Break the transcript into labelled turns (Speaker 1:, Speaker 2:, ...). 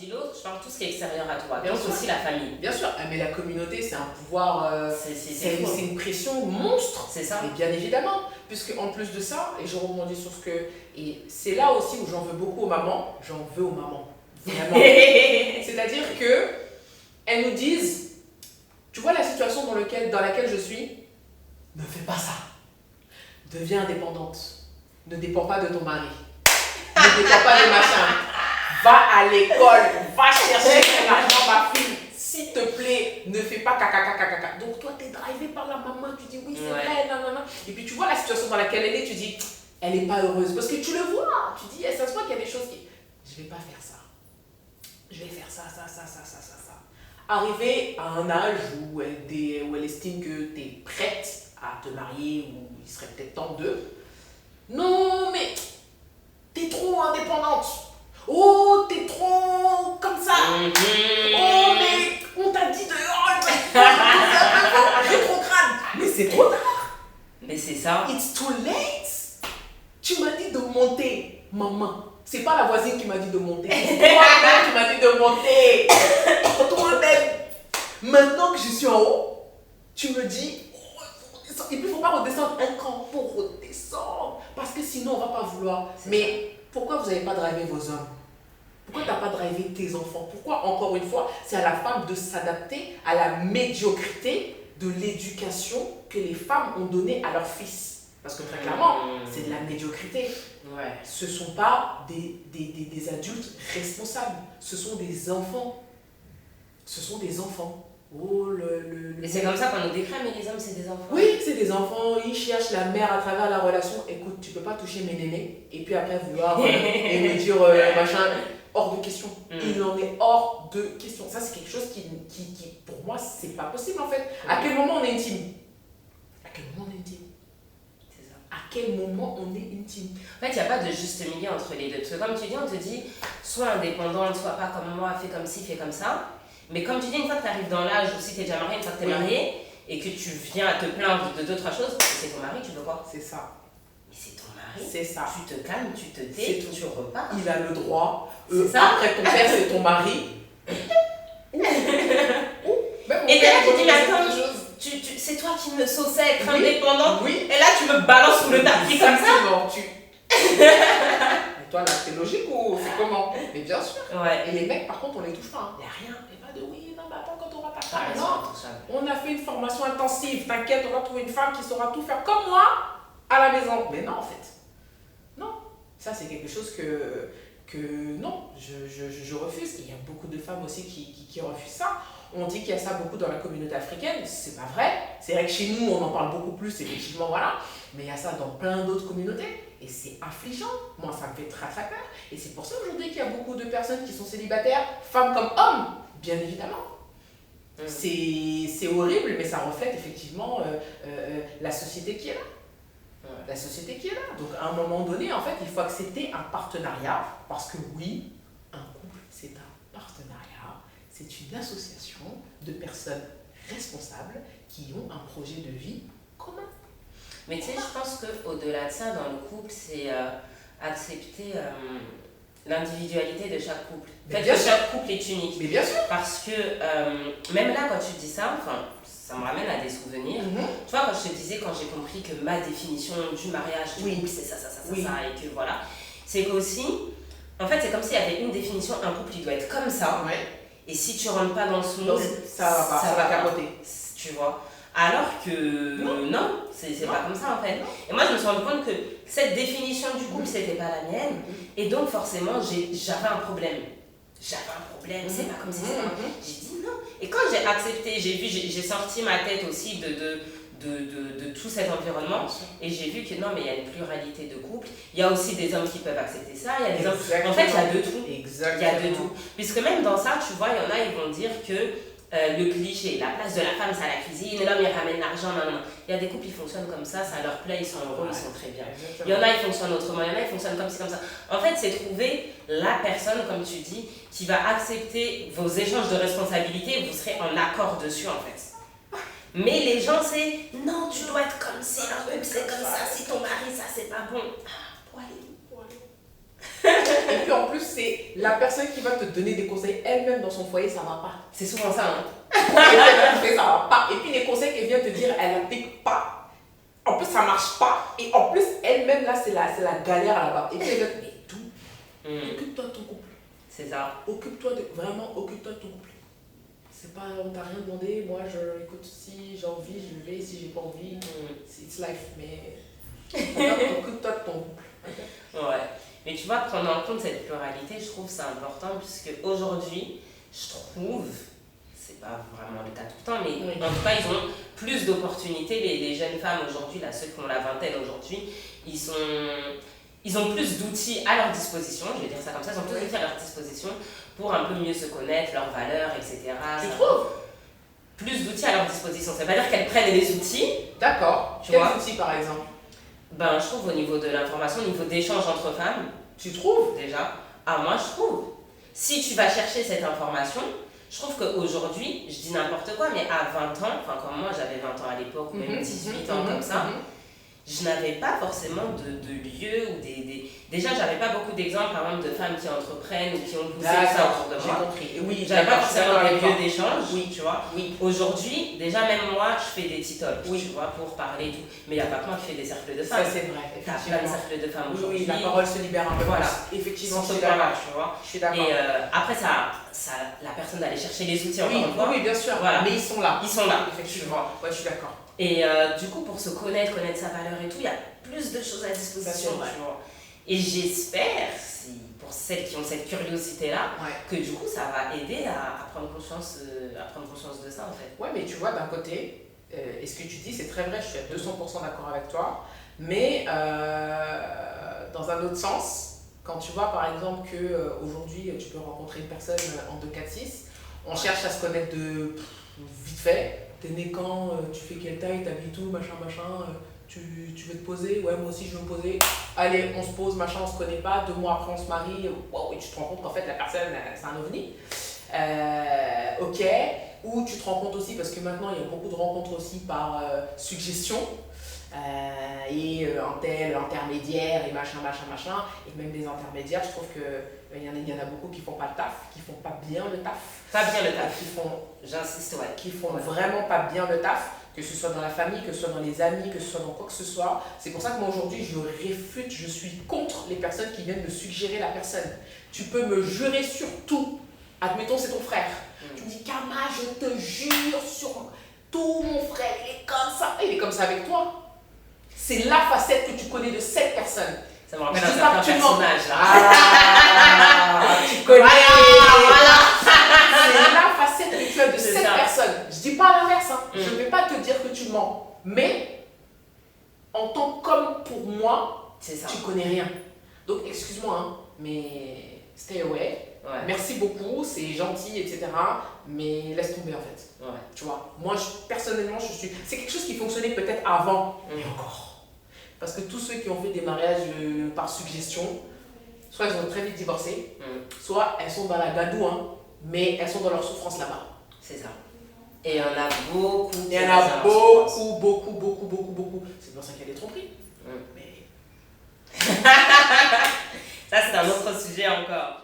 Speaker 1: dis l'autre, je parle tout ce qui est extérieur à toi.
Speaker 2: Bien
Speaker 1: Donc
Speaker 2: sûr.
Speaker 1: aussi la famille.
Speaker 2: Bien sûr, mais la communauté, c'est un pouvoir, c'est une pression monstre.
Speaker 1: C'est ça.
Speaker 2: Mais bien évidemment, puisque en plus de ça, et je rebondis sur ce que... Et c'est là aussi où j'en veux beaucoup aux mamans, j'en veux aux mamans, vraiment. C'est-à-dire que elles nous disent, tu vois la situation dans laquelle je suis, ne fais pas ça. Deviens indépendante. Ne dépends pas de ton mari. Ne dépends pas de machin. Va à l'école, va chercher ton argent, ma fille. S'il te plaît, ne fais pas caca. Donc toi, tu es drivé par la maman, tu dis oui, c'est vrai, non. Et puis tu vois la situation dans laquelle elle est, tu dis, elle n'est pas heureuse. Parce que tu le vois, tu dis, ça se voit qu'il y a des choses qui... Je ne vais pas faire ça. Je vais faire ça. Arriver à un âge où elle estime que tu es prête à te marier, ou il serait peut-être temps d'eux. Non, mais t'es trop indépendante. Oh, t'es trop comme ça. Oh, mais on t'a dit de... J'ai trop crâne. Mais c'est trop tard.
Speaker 1: Mais c'est ça.
Speaker 2: It's too late. Tu m'as dit de monter, maman. C'est pas la voisine qui m'a dit de monter. C'est toi-même qui m'a dit de monter. Toi-même. Maintenant que je suis en haut, tu me dis... Et puis, il ne faut pas redescendre un cran pour redescendre. Parce que sinon, on ne va pas vouloir. Mais pourquoi vous n'avez pas drivé vos hommes? Pourquoi tu n'as pas drivé tes enfants? Pourquoi, encore une fois, c'est à la femme de s'adapter à la médiocrité de l'éducation que les femmes ont donnée à leurs fils? Parce que très clairement, c'est de la médiocrité.
Speaker 1: Ouais.
Speaker 2: Ce ne sont pas des adultes responsables. Ce sont des enfants. Ce sont des enfants. Oh,
Speaker 1: Et c'est comme ça qu'on nous décrit, mais les hommes, c'est des enfants.
Speaker 2: Oui, c'est des enfants, ils cherchent la mère à travers la relation. Écoute, tu peux pas toucher mes nénés et puis après vouloir et me dire machin, hors de question. Il en est hors de question. Ça, c'est quelque chose qui pour moi, c'est pas possible en fait. À quel moment on est intime? À quel moment on est intime?
Speaker 1: C'est ça.
Speaker 2: À quel moment on est intime?
Speaker 1: En fait, il n'y a pas de juste milieu entre les deux. Parce que comme tu dis, on te dit, sois indépendante, sois pas comme moi, fais comme ci, fais comme ça. Mais comme tu dis, une fois que tu arrives dans l'âge où si tu es déjà marié, une fois que tu es marié, et que tu viens à te plaindre de 2-3 choses, c'est ton mari, tu veux quoi?
Speaker 2: C'est ça.
Speaker 1: Mais c'est ton mari.
Speaker 2: C'est ça.
Speaker 1: Tu te calmes, tu te tais, tu repars.
Speaker 2: Il a le droit.
Speaker 1: Ça.
Speaker 2: Après ton père, c'est ton mari.
Speaker 1: Et t'es là, tu dis, mais attends, c'est toi qui me sauçais être indépendante.
Speaker 2: Oui.
Speaker 1: Et là, tu me balances sous le tapis comme ça.
Speaker 2: Et toi, là, c'est logique ou c'est comment? Mais bien sûr.
Speaker 1: Ouais.
Speaker 2: Et les mecs, par contre, on les touche pas. Il n'y a rien. Il n'y a pas de oui, non, mais attends, quand on va pas faire. Non, on a fait une formation intensive. T'inquiète, on va trouver une femme qui saura tout faire comme moi à la maison. Mais non, en fait. Non. Ça, c'est quelque chose que non, je refuse. Et il y a beaucoup de femmes aussi qui refusent ça. On dit qu'il y a ça beaucoup dans la communauté africaine, c'est pas vrai. C'est vrai que chez nous, on en parle beaucoup plus, effectivement, voilà. Mais il y a ça dans plein d'autres communautés. Et c'est affligeant. Moi, ça me fait très très peur. Et c'est pour ça aujourd'hui qu'il y a beaucoup de personnes qui sont célibataires, femmes comme hommes, bien évidemment. C'est horrible, mais ça reflète effectivement la société qui est là. La société qui est là. Donc à un moment donné, en fait, il faut accepter un partenariat. Parce que oui, un couple, c'est un partenariat. C'est une association de personnes responsables qui ont un projet de vie commun.
Speaker 1: Mais tu sais, je pense qu'au-delà de ça, dans le couple, c'est accepter l'individualité de chaque couple. En fait, que chaque couple est unique.
Speaker 2: Mais bien sûr.
Speaker 1: Parce que même là, quand tu dis ça, ça me ramène à des souvenirs. Tu vois, quand je te disais, quand j'ai compris que ma définition du mariage, du couple, c'est ça, et que voilà, c'est qu'aussi, en fait, c'est comme s'il y avait une définition, un couple, il doit être comme ça.
Speaker 2: Ouais.
Speaker 1: Et si tu rentres pas dans ce moule,
Speaker 2: ça va capoter.
Speaker 1: Tu vois. Alors que non, c'est pas comme ça en fait. Et moi je me suis rendu compte que cette définition du couple c'était pas la mienne. Et donc forcément j'avais un problème. C'est pas comme si c'était. J'ai dit non. Et quand j'ai accepté, j'ai sorti ma tête aussi de tout cet environnement. Et j'ai vu que non, mais il y a une pluralité de couples. Il y a aussi des hommes qui peuvent accepter ça. Il y a des hommes. En fait, il y a de tout.
Speaker 2: Exactement.
Speaker 1: Il y a de tout. Puisque même dans ça, tu vois, il y en a, ils vont dire que le cliché, la place de la femme, c'est à la cuisine, l'homme, il ramène l'argent, non. Il y a des couples, ils fonctionnent comme ça leur plaît, ils sont heureux, ils sont très bien. Exactement. Il y en a, ils fonctionnent autrement, il y en a, ils fonctionnent comme ci, comme ça. En fait, c'est trouver la personne, comme tu dis, qui va accepter vos échanges de responsabilités et vous serez en accord dessus, en fait. Mais les gens, c'est non, tu dois être comme si un couple, c'est comme ça, si ton mari, ça, c'est pas bon. Pour aller où?
Speaker 2: Et puis en plus, c'est la personne qui va te donner des conseils elle-même dans son foyer, ça va pas.
Speaker 1: C'est souvent ça. Hein.
Speaker 2: Ça va pas. Et puis les conseils qu'elle vient te dire, elle n'applique pas. En plus, ça marche pas. Et en plus, elle-même, là, c'est la galère là-bas. Et puis elle va te dire, mais tout, occupe-toi de ton couple.
Speaker 1: C'est ça.
Speaker 2: Vraiment, occupe-toi de ton couple. C'est pas, on t'a rien demandé, moi, écoute, si j'ai envie, je vais, si j'ai pas envie, it's life. Mais occupe-toi de ton couple.
Speaker 1: Ouais. Mais tu vois, prendre en compte cette pluralité, je trouve ça important, puisque aujourd'hui, je trouve, c'est pas vraiment le cas tout le temps, mais en tout cas, ils ont plus d'opportunités. Les jeunes femmes aujourd'hui, là, ceux qui ont la vingtaine aujourd'hui, ils ont plus d'outils à leur disposition, je vais dire ça comme ça, ils ont plus d'outils à leur disposition pour un peu mieux se connaître, leurs valeurs, etc.
Speaker 2: Tu trouves?
Speaker 1: Plus d'outils à leur disposition. Ça veut pas dire qu'elles prennent les outils.
Speaker 2: D'accord. Quels outils par exemple?
Speaker 1: Ben, je trouve au niveau de l'information, au niveau d'échange entre femmes.
Speaker 2: Tu trouves?
Speaker 1: Déjà. Ah, moi je trouve. Si tu vas chercher cette information, je trouve qu'aujourd'hui, je dis n'importe quoi, mais à 20 ans, enfin comme moi j'avais 20 ans à l'époque, ou même 18 ans comme ça, je n'avais pas forcément de lieu ou Déjà, j'avais pas beaucoup d'exemples, par exemple, de femmes qui entreprennent ou qui ont poussé ça autour de moi.
Speaker 2: J'ai compris. Oui,
Speaker 1: j'avais pas forcément des lieux d'échange,
Speaker 2: oui,
Speaker 1: tu vois.
Speaker 2: Oui.
Speaker 1: Aujourd'hui, déjà, même moi, je fais des TikTok, tu vois, pour parler et tout. Mais il n'y a pas que moi qui fais des cercles de femmes.
Speaker 2: Ça, c'est vrai.
Speaker 1: T'as plein de cercles de femmes aujourd'hui.
Speaker 2: Oui, la parole se libère un peu.
Speaker 1: Voilà.
Speaker 2: Effectivement,
Speaker 1: je suis d'accord. Tu vois.
Speaker 2: Je suis d'accord.
Speaker 1: Et après, la personne d'aller chercher les outils encore une fois.
Speaker 2: Oui, bien sûr.
Speaker 1: Voilà.
Speaker 2: Mais ils sont là.
Speaker 1: Ils sont là.
Speaker 2: Effectivement. Ouais, je suis d'accord.
Speaker 1: Et du coup, pour se connaître sa valeur et tout, il y a plus de choses à disposition, tu vois. Et j'espère, pour celles qui ont cette curiosité-là, que du coup, ça va aider à prendre conscience de ça, en fait.
Speaker 2: Ouais, mais tu vois, d'un côté, et ce que tu dis, c'est très vrai, je suis à 200% d'accord avec toi, mais dans un autre sens, quand tu vois, par exemple, qu'aujourd'hui, tu peux rencontrer une personne en 2-4-6, on cherche à se connaître vite fait. T'es né quand, tu fais quelle taille, t'habites où, machin, tu veux te poser, ouais moi aussi je veux me poser, allez on se pose, machin, on se connaît pas, 2 mois après on se marie, wow, et tu te rends compte qu'en fait la personne c'est un ovni. Ok, ou tu te rends compte aussi, parce que maintenant il y a beaucoup de rencontres aussi par suggestion, et un tel intermédiaire et machin, et même des intermédiaires, je trouve qu'il y en a beaucoup qui font pas le taf, qui font pas bien le taf.
Speaker 1: Pas bien le taf.
Speaker 2: J'insiste, qui font vraiment pas bien le taf, que ce soit dans la famille, que ce soit dans les amis, que ce soit dans quoi que ce soit. C'est pour ça que moi aujourd'hui je réfute, je suis contre les personnes qui viennent me suggérer la personne. Tu peux me jurer sur tout. Admettons c'est ton frère. Tu me dis Kama, je te jure sur tout, mon frère, il est comme ça. Il est comme ça avec toi. C'est la facette que tu connais de cette personne.
Speaker 1: Ça me rappelle un certain personnage là.
Speaker 2: Ah, tu connais.
Speaker 1: Voilà.
Speaker 2: C'est la facette que tu as de cette personne. Je dis pas l'inverse, hein. Je ne vais pas te dire que tu mens. Mais en tant qu'homme, pour moi, tu connais rien. Donc excuse-moi, hein, mais stay away.
Speaker 1: Ouais.
Speaker 2: Merci beaucoup, c'est gentil, etc. Mais laisse tomber en fait.
Speaker 1: Ouais.
Speaker 2: Tu vois, moi personnellement, c'est quelque chose qui fonctionnait peut-être avant, mais encore. Parce que tous ceux qui ont fait des mariages par suggestion, soit ils ont très vite divorcé, soit elles sont dans la gadoue, hein, mais elles sont dans leur souffrance là-bas.
Speaker 1: C'est ça. Et il y en a beaucoup.
Speaker 2: Il y en a beaucoup. C'est pour ça qu'il y a des tromperies. Mais...
Speaker 1: ça, c'est un autre sujet encore.